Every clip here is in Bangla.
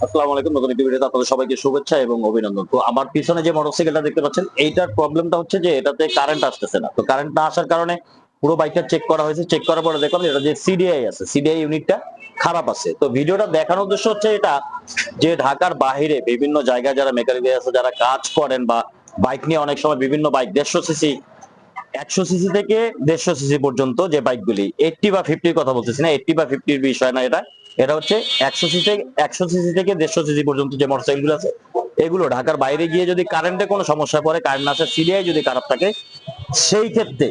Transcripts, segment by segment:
আসসালামু আলাইকুম। নতুন একটি ভিডিওতে আপনাদের সবাইকে শুভেচ্ছা এবং অভিনন্দন। তো আমার পিছনে যে মোটরসাইকেলটা দেখতে পাচ্ছেন, এইটার প্রবলেমটা হচ্ছে যে এটাতে কারেন্ট আসতেছে না। তো কারেন্ট না আসার কারণে পুরো বাইকটা চেক করা হয়েছে। চেক করার পরে দেখলাম এটা যে সিডিআই আছে, সিডিআই ইউনিটটা খারাপ আছে। তো ভিডিওটা দেখানোর উদ্দেশ্য হচ্ছে এটা যে ঢাকার বাহিরে বিভিন্ন জায়গায় যারা মেকানিক আছে, যারা কাজ করেন বা বাইক নিয়ে অনেক সময় বিভিন্ন বাইক 150 সিসি 100 সিসি থেকে 150 সিসি পর্যন্ত যে বাইকগুলি 80 বা 50 কথা বলতেছি না, 80 বা 50 বিষয় না, এটা এটা হচ্ছে 100 সিসি 100 সিসি থেকে 150 সিসি পর্যন্ত যে মোটরসাইকেলগুলো আছে, এগুলো ঢাকার বাইরে গিয়ে যদি কারেন্টে কোনো সমস্যা পড়ে, কারেন্ট না আসে, সিডিআই যদি খারাপ থাকে, সেই ক্ষেত্রে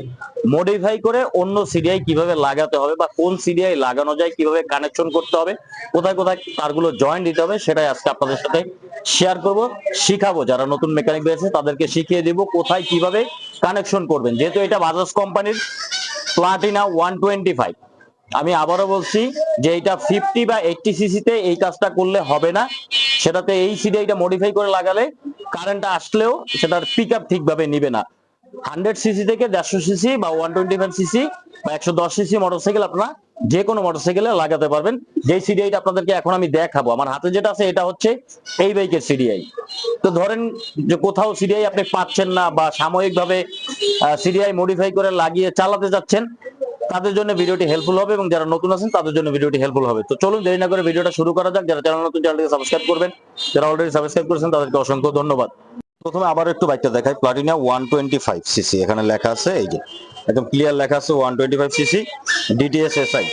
মডিফাই করে অন্য সিডিআই কিভাবে লাগাতে হবে বা কোন সিডিআই লাগানো যায়, কিভাবে কানেকশন করতে হবে, কোথায় কোথায় তারগুলো জয়েন্ট দিতে হবে, সেটাই আজকে আপনাদের সাথে শেয়ার করব, শিখাবো। যারা নতুন মেকানিক রয়েছে তাদেরকে শিখিয়ে দিব কোথায় কিভাবে কানেকশন করবেন। যেহেতু এটা বাজাজ কোম্পানির প্লাটিনা 125, আমি আবারও বলছি যে এটা 50 বা 80 সিসিতে এই কাজটা করলে হবে না। সেটাতে এই সিডিআইটা মডিফাই করে লাগালে কারেন্টটা আসলেও সেটার পিক আপ ঠিকভাবে নিবে না। 100 সিসি থেকে 150 সিসি বা 125 সিসি বা 110 সিসি মোটরসাইকেল আপনারা যে কোনো মোটরসাইকেলে লাগাতে পারবেন। যেই সিডিআইটা আপনাদেরকে এখন আমি দেখাবো, আমার হাতে যেটা আছে এটা হচ্ছে এই বাইকের সিডিআই। তো ধরেন যে কোথাও সিডিআই আপনি পাচ্ছেন না বা সাময়িকভাবে সিডিআই মডিফাই করে লাগিয়ে চালাতে যাচ্ছেন, তাদের জন্য ভিডিওটি হেল্পফুল হবে এবং যারা নতুন আছেন তাদের জন্য ভিডিওটি হেল্পফুল হবে। তো চলুন দেরি না করে ভিডিওটা শুরু করা যাক। যারা চ্যানেল নতুন, চ্যানেলটিকে সাবস্ক্রাইব করবেন। যারা অলরেডি সাবস্ক্রাইব করেছেন তাদেরকে অসংখ্য ধন্যবাদ। প্রথমে আবার একটু বাইকটা দেখাই, প্লাটিনা 125 সিসি, এখানে লেখা আছে, এই যে একদম ক্লিয়ার লেখা আছে 125 সিসি ডিটিএস এসআই।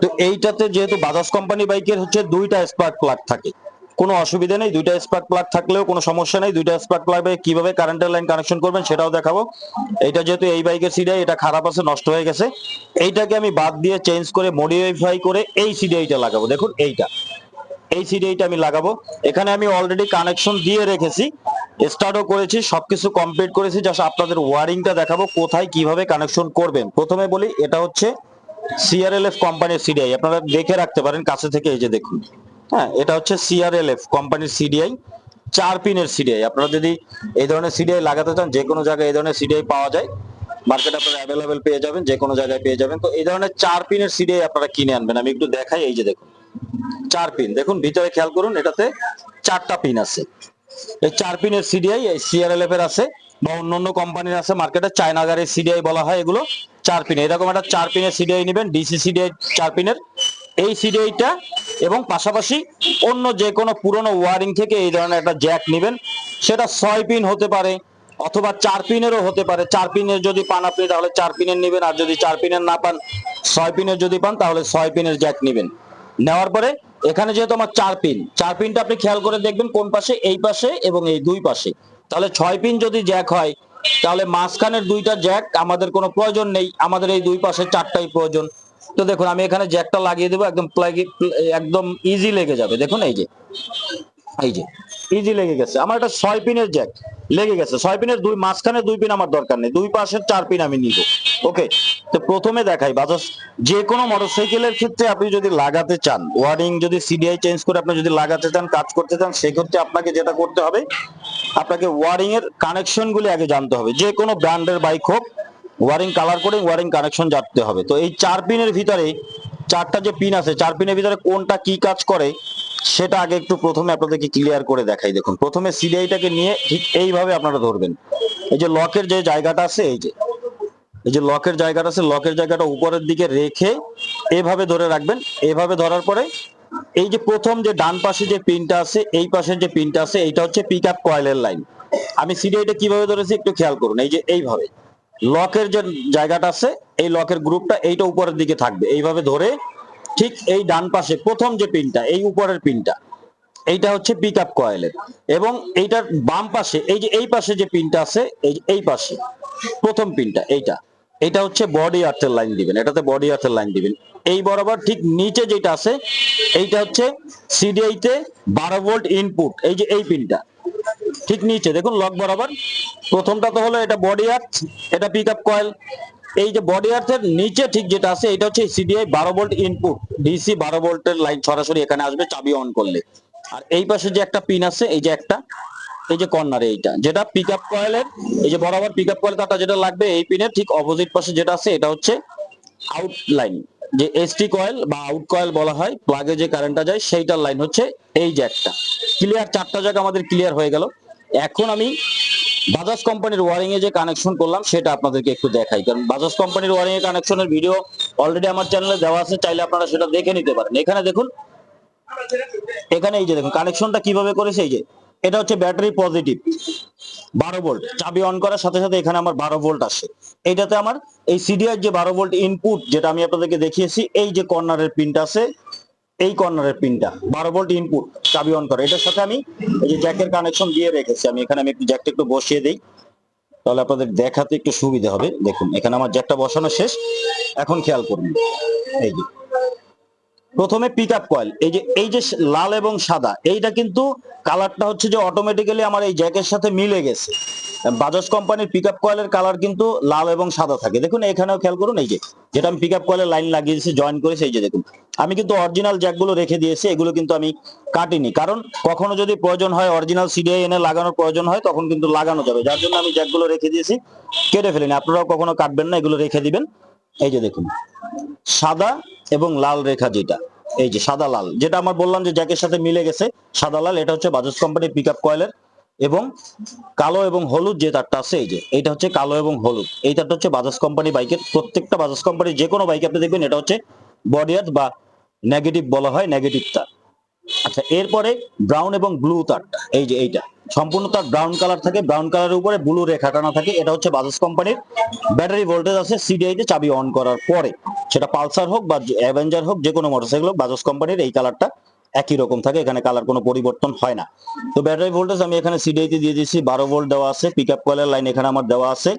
তো এইটাতে যেহেতু বাজাজ কোম্পানি বাইকের হচ্ছে দুইটা স্পার্ক প্লাগ থাকে, কোনো অসুবিধা নেই। দুইটা স্পার্ক প্লাগ থাকলেও কোনো সমস্যা নেই। দুইটা স্পার্ক প্লাগে কিভাবে কারেন্টের লাইন কানেকশন করবেন সেটাও দেখাবো। এইটা যেহেতু এই বাইকের সিডিআই, এটা খারাপ আছে, নষ্ট হয়ে গেছে, এইটাকে আমি বাদ দিয়ে চেঞ্জ করে মডিফাই করে এই সিডিআইটা লাগাবো। দেখুন এইটা, এই সিডিআইটা আমি লাগাবো। এখানে আমি অলরেডি কানেকশন দিয়ে রেখেছি, স্টার্টও করেছি, সবকিছু কমপ্লিট করেছি। জাস্ট আপনাদের ওয়ারিংটা দেখাবো কোথায় কিভাবে কানেকশন করবেন। প্রথমে বলি, এটা হচ্ছে সিআরএলএফ কোম্পানির সিডিআই, আপনারা দেখে রাখতে পারেন কাছে থেকে, এই যে দেখুন। হ্যাঁ, এটা হচ্ছে সিআরএলএফ কোম্পানির সিডিআই, 4 পিনের সিডিআই। আপনারা যদি এই ধরনের সিডিআই লাগাতে চান, যে কোনো জায়গায় এই ধরনের সিডিআই পাওয়া যায়, মার্কেটে আপনারা অ্যাভেলেবেল পেয়ে যাবেন, যে কোনো জায়গায় পেয়ে যাবেন। তো এই ধরনের 4 পিনের সিডিআই আপনারা কিনে আনবেন। আমি একটু দেখাই, এই যে দেখুন 4 পিন, দেখুন ভিতরে খেয়াল করুন, এটাতে 4টা পিন আছে। এই 4 পিনের সিডিআই এই সিআরএলএফ এর আছে বা অন্যান্য কোম্পানির আছে মার্কেটে, চায়না গাড়ির সিডিআই বলা হয় এগুলো। 4 পিন, এরকম একটা 4 পিনের সিডিআই নেবেন, ডিসি সিডিআই 4 পিনের এই সিডিআইটা, এবং পাশাপাশি অন্য যে কোনো পুরনো ওয়ারিং থেকে এই ধরনের একটা জ্যাক নেবেন। সেটা 6 পিন হতে পারে অথবা 4 পিনেরও হতে পারে। 4 পিনের যদি পান আপনি তাহলে 4 পিনের নেবেন, আর যদি 4 পিনের না পান, 6 পিনের যদি পান তাহলে 6 পিনের জ্যাক নেবেন। নেওয়ার পরে এখানে যেহেতু আমার 4 পিন, 4 পিনটা আপনি খেয়াল করে দেখবেন কোন পাশে, এই পাশে এবং এই দুই পাশে। তাহলে 6 পিন যদি জ্যাক হয়, তাহলে মাঝখানের দুইটা জ্যাক আমাদের কোনো প্রয়োজন নেই, আমাদের এই দুই পাশে 4টাই প্রয়োজন। তো দেখুন আমি এখানে জ্যাকটা লাগিয়ে দেবো, একদম একদম ইজি লেগে যাবে। দেখুন এই যে, এই যে ইজি লেগে গেছে আমার, একটা 6 পিনের জ্যাক লেগে গেছে। 6 পিনের দুই মাঝখানে 2 পিন আমার দরকার নেই, দুই পাশের 4 পিন আমি নিব। ওকে, তো প্রথমে দেখাই বাজাজ যে কোনো মোটরসাইকেলের ক্ষেত্রে আপনি যদি লাগাতে চান, ওয়ারিং যদি সিডিআই চেঞ্জ করে আপনি যদি লাগাতে চান, কাজ করতে চান, সেক্ষেত্রে আপনাকে যেটা করতে হবে, আপনাকে ওয়ারিং এর কানেকশন গুলি আগে জানতে হবে। যে কোনো ব্র্যান্ডের বাইক হোক, ওয়ারিং কালার করে ওয়ারিং কানেকশন জানতে হবে। তো এই 4 পিনের ভিতরে 4টা যে পিন আছে, 4 পিনের ভিতরে কোনটা কি কাজ করে সেটা আগে একটু প্রথমে আপনাদেরকে ক্লিয়ার করে দেখাই। দেখুন প্রথমে সিডিআইটাকে নিয়ে ঠিক এইভাবে আপনারা ধরবেন। এই যে লকের যে জায়গাটা আছে, এই যে এই যে লকের জায়গাটা আছে, লকের জায়গাটা উপরের দিকে রেখে এভাবে ধরে রাখবেন। এভাবে ধরার পরে এই যে প্রথম যে ডান পাশে যে পিনটা আছে, এই পাশের যে পিনটা আছে, এইটা হচ্ছে পিক আপ কয়েলের লাইন। আমি সিডিআইটা কিভাবে ধরেছি একটু খেয়াল করুন। এই যে এইভাবে লকের যে জায়গাটা আছে, এই লকের গ্রুপটা এইটা উপরের দিকে থাকবে, এইভাবে ধরে ঠিক এই ডান পাশে প্রথম যে পিনটা, এই উপরের পিনটা, এইটা হচ্ছে পিক আপ কয়েলের। এবং এইটার বাম পাশে এই যে এই পাশে যে পিনটা আছে, এই পাশে প্রথম পিনটা, এইটা এটা হচ্ছে বডি আর্থের লাইন দিবেন, এটাতে বডি আর্থের লাইন দিবেন। এই বরাবর ঠিক নিচে যেটা আছে, এইটা হচ্ছে সিডিআই তে 12 ভোল্ট ইনপুট। এই যে এই পিনটা ঠিক নিচে দেখুন লক বরাবর, প্রথমটা তো হলো এটা বডি আর্থ, এটা পিক আপ কয়েল। এই যে বডি আর্থের নিচে ঠিক যেটা আছে, এটা হচ্ছে সিডিআই 12 ভোল্ট ইনপুট, ডিসি 12 ভোল্টের লাইন সরাসরি এখানে আসবে চাবি অন করলে। আর এই পাশে যে একটা পিন আছে, এই যে একটা, এই যে কর্নারে এইটা যেটা পিক আপ কয়েলের, এই যে বরাবর পিক আপ কয়েল কাটা যেটা লাগবে, এই পিনের ঠিক অপোজিট পাশে যেটা আছে, এটা হচ্ছে আউট লাইন, যে এসটি কয়েল বা আউট কয়েল বলা হয়, প্লাগে যে কারেন্টটা যায় সেইটার লাইন হচ্ছে এই যে একটা ক্লিয়ার। 4টা জায়গা আমাদের ক্লিয়ার হয়ে গেল। এখন আমি বাজাজ কোম্পানির ওয়ারিং এ যে কানেকশন করলাম সেটা আপনাদেরকে একটু দেখাই, কারণ বাজাজ কোম্পানির ওয়ারিং এ কানেকশনের ভিডিও অলরেডি আমার চ্যানেলে দেওয়া আছে, চাইলে আপনারা সেটা দেখে নিতে পারেন। এখানে দেখুন, এখানে এই যে দেখুন কানেকশনটা কিভাবে করেছে। এই যে এটা হচ্ছে ব্যাটারি পজিটিভ 12 ভোল্ট, চাবি অন করার সাথে সাথে এখানে আমার 12 ভোল্ট আসে। এইটাতে আমার এই সিডিআর যে 12 ভোল্ট ইনপুট যেটা আমি আপনাদেরকে দেখিয়েছি, এই যে কর্নারের পিনটা আছে, এই কর্নারের পিনটা 12 ভোল্ট ইনপুট চাবি অন করে, এটার সাথে আমি এই যে জ্যাকের কানেকশন দিয়ে রেখেছি। আমি এখানে একটু জ্যাকটা একটু বসিয়ে দিই, তাহলে আপনাদের দেখাতে একটু সুবিধা হবে। দেখুন এখানে আমার জ্যাকটা বসানো শেষ। এখন খেয়াল করুন, এই যে প্রথমে পিক আপ কয়েল, এই যে লাল এবং সাদা, এইটা কিন্তু কালারটা হচ্ছে যে অটোমেটিক্যালি আমার এই জ্যাকের সাথে মিলে গেছে। বাজাজ কোম্পানির পিক আপ কয়েলের কালার কিন্তু লাল এবং সাদা থাকে। দেখুন এখানেও খেয়াল করুন, এই যে যেটা আমি পিক আপ কয়েলের লাইন লাগিয়েছি, জয়েন করেছি, এই যে দেখুন আমি কিন্তু অরিজিনাল জ্যাকগুলো রেখে দিয়েছি, এগুলো কিন্তু আমি কাটিনি, কারণ কখনো যদি প্রয়োজন হয় অরিজিনাল সিডিআই এনে লাগানোর প্রয়োজন হয় তখন কিন্তু লাগানো যাবে, যার জন্য আমি জ্যাকগুলো রেখে দিয়েছি, কেটে ফেলিনি। আপনারাও কখনো কাটবেন না, এগুলো রেখে দিবেন। এই যে দেখুন সাদা এবং লাল রেখা, যেটা এই যে সাদা লাল, যেটা আমার বললাম যে জ্যাকের সাথে মিলে গেছে, সাদা লাল, এটা হচ্ছে বাজাজ কোম্পানির পিকআপ কয়েলের। এবং কালো এবং হলুদ যে তারটা আছে, এই যে এইটা হচ্ছে কালো এবং হলুদ, এই তারটা হচ্ছে বাজাজ কোম্পানি বাইকের, প্রত্যেকটা বাজাজ কোম্পানির যে কোনো বাইকে আপনি দেখবেন এটা হচ্ছে বডি আর্থ বা নেগেটিভ বলা হয়, নেগেটিভ তার। আচ্ছা, এরপরে ব্রাউন এবং ব্লু তারটা, এই যে এইটা সম্পূর্ণ তার ব্রাউন কালার থাকে, ব্রাউন কালারের উপরে ব্লু রেখা টানা থাকে, এটা হচ্ছে বাজাজ কোম্পানির ব্যাটারি ভোল্টেজ আছে সিডিআই তে চাবি অন করার পরে, সেটা পালসার হোক বা অ্যাভেঞ্জার হোক, যে কোনো মোটরসাইকেল হোক, বাজাজ কোম্পানির এই কালারটা একই রকম থাকে, এখানে কালার কোনো পরিবর্তন হয় না। তো ব্যাটারি ভোল্টেজ আমি এখানে সিডিআই তে দিয়ে দিয়েছি 12 ভোল্ট দেওয়া আছে, পিকআপ কয়েলের লাইন এখানে আমার দেওয়া আছে,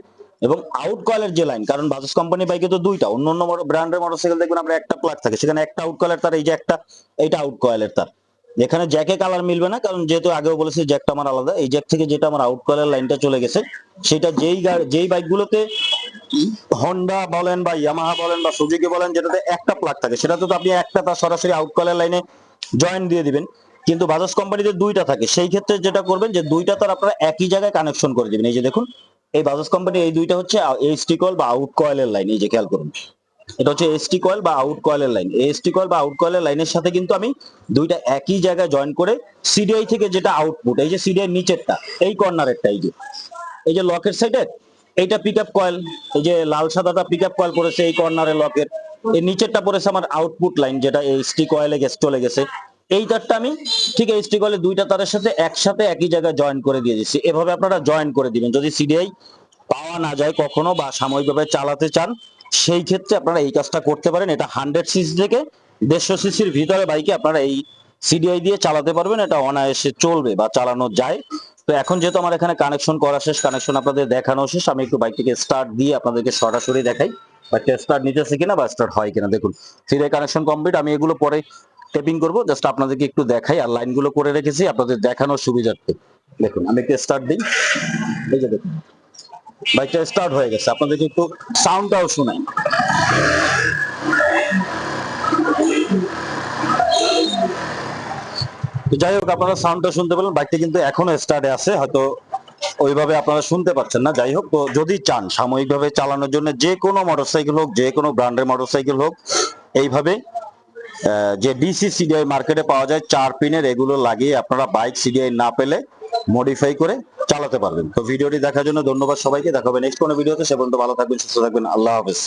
এবং আউট কয়েলের যে লাইন, কারণ বাজাজ কোম্পানি বাইকে তো দুইটা, অন্য অন্য ব্র্যান্ডের মোটরসাইকেল দেখবেন আমরা একটা প্লাগ থাকে, সেখানে একটা আউট কয়েলের তার, এই যে একটা, এইটা আউট কয়েলের তার। এখানে জ্যাকে কালার মিলবে না, কারণ যেহেতু আগেও বলেছি জ্যাকটা আমার আলাদা, এই জ্যাক থেকে যেটা আমার আউট কয়েলের লাইনটা চলে গেছে, সেটা যেই বাইকগুলোতে হন্ডা বলেন বা ইয়ামাহা বলেন বা সুজুকি বলেন, যেটাতে একটা প্লাগ থাকে, সেটাতে তো আপনি একটা তার সরাসরি আউট কয়েলের লাইনে জয়েন দিয়ে দিবেন, কিন্তু বাজাজ কোম্পানিতে দুইটা থাকে, সেই ক্ষেত্রে যেটা করবেন যে দুইটা তার আপনারা একই জায়গায় কানেকশন করে দিবেন। এই যে দেখুন, এই বাজাজ কোম্পানি এই দুইটা হচ্ছে এইচটি কয়েল বা আউট কয়েলের লাইন, এই যে খেয়াল করুন, এটা হচ্ছে এসটি কয়েল বা আউট কয়েলের লাইন। এসটি কয়েল বা আউট কয়েলের লাইনের সাথে কিন্তু আমি দুইটা একই জায়গায় জয়েন করে সিডিআই থেকে যেটা আউটপুট, এই যে সিডিআই নিচেরটা, এই কর্নারেরটা, এই যে লকের সাইডে, এইটা পিকআপ কয়েল, এই যে লাল সাদাটা পিকআপ কয়েল পড়েছে এই কর্নারে লকের, এই নিচেরটা পড়েছে আমার আউটপুট লাইন, যেটা এইচটি কয়েলে চলে গেছে। এই তারটা আমি ঠিক এইচটি কয়েলের দুইটা তারের সাথে একসাথে একই জায়গায় জয়েন করে দিয়ে দিচ্ছি। এভাবে আপনারা জয়েন করে দিবেন, যদি সিডিআই পাওয়া না যায় কখনো বা সাময়িকভাবে চালাতে চান, সেই ক্ষেত্রে আপনারা এই কাজটা করতে পারেন। এটা 100 সিসি থেকে 150 সিসির ভিতরে বাইকে আপনারা এই সিডিআই দিয়ে চালাতে পারবেন, এটা অনায়াসে চলবে বা চালানো যায়। তো এখন যেহেতু আমার এখানে কানেকশন করা শেষ, কানেকশন আপনাদের দেখানো শেষ, আমি একটু বাইকটিকে স্টার্ট দিয়ে আপনাদেরকে সরাসরি দেখাই বাইকটা স্টার্ট নিতেছে কিনা বা স্টার্ট হয় কিনা। দেখুন সিডিআই কানেকশন কমপ্লিট, আমি এগুলো পরে টেপিং করব, জাস্ট আপনাদেরকে একটু দেখাই, আর লাইনগুলো করে রেখেছি আপনাদের দেখানোর সুবিধার্থে। দেখুন আমি একটু স্টার্ট দিই, এই যে দেখুন বাইকটা স্টার্ট হয়ে গেছে, আপনাদেরকে একটু সাউন্ডটাও শোনাই। যাই হোক, আপনারা সাউন্ডটা শুনতে পেলেন, বাইকটা কিন্তু এখনো স্টার্টে আছে, হয়তো ওইভাবে আপনারা শুনতে পাচ্ছেন না। যাই হোক, তো যদি চান সাময়িকভাবে চালানোর জন্য, যে কোনো মোটরসাইকেল হোক, যে কোনো ব্র্যান্ডের মোটরসাইকেল হোক, এইভাবে যে ডিসি সিডিআই মার্কেটে পাওয়া যায় 4 পিনের, এগুলো লাগিয়ে আপনারা বাইক সিডিআই না পেলে মডিফাই করে চালাতে পারবেন। তো ভিডিওটি দেখার জন্য ধন্যবাদ সবাইকে, দেখা হবে নেক্সট কোনো ভিডিওতে। সে পর্যন্ত ভালো থাকবেন, সুস্থ থাকবেন, আল্লাহ হাফেজ।